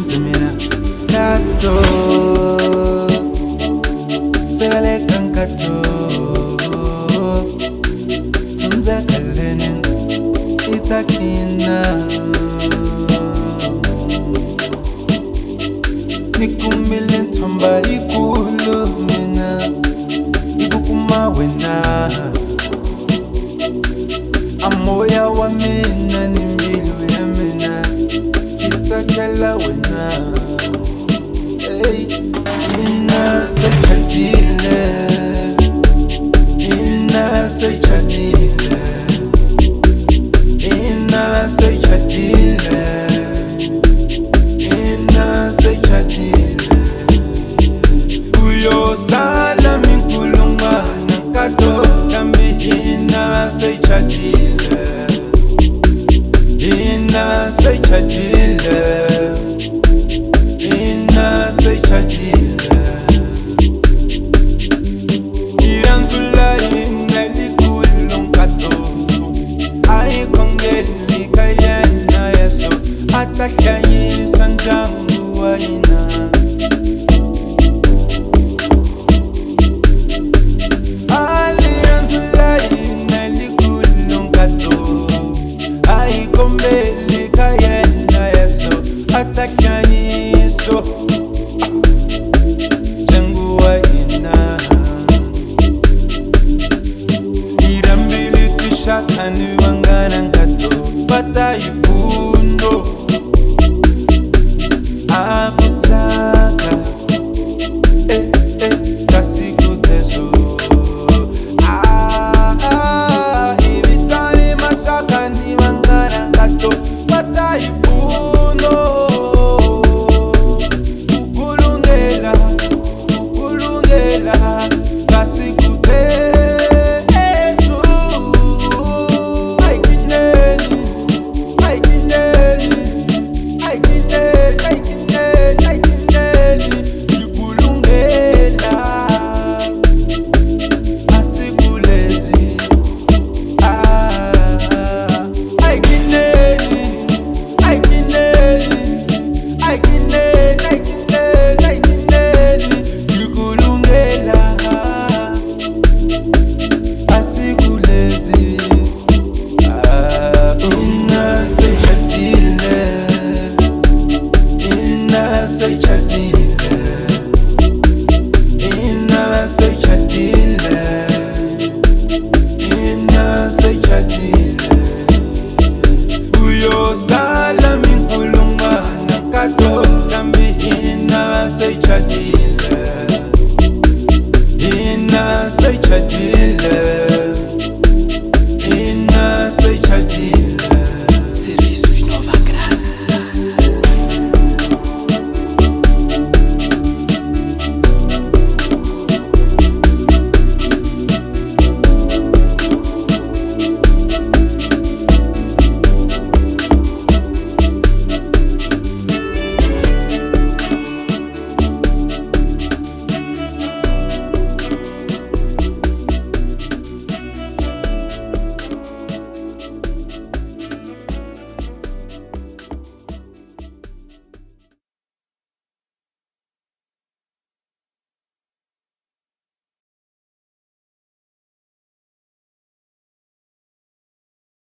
nzimina kato segale kankato tunza kalenen itakina nikumilin tomba ikulumina ikukuma wena amoya wa mina ni mbilu ya mina itakela wena hey ina sechatile ina sechatile ina sechatile ina sechatile uyo sala minkulunga nakato kambi ina sechatile ina sechatile ina sechatile iranzula ina likulungato ai kongeli kayena yeso atakayi sanjangu waina kombeli kayena yeso atakaniso jangu waina irambili tishakani wangana nkato batayibundo akutaka kasikutezo ibitani masakani wangana nkato batayibundo ukulungela kasikutezo Say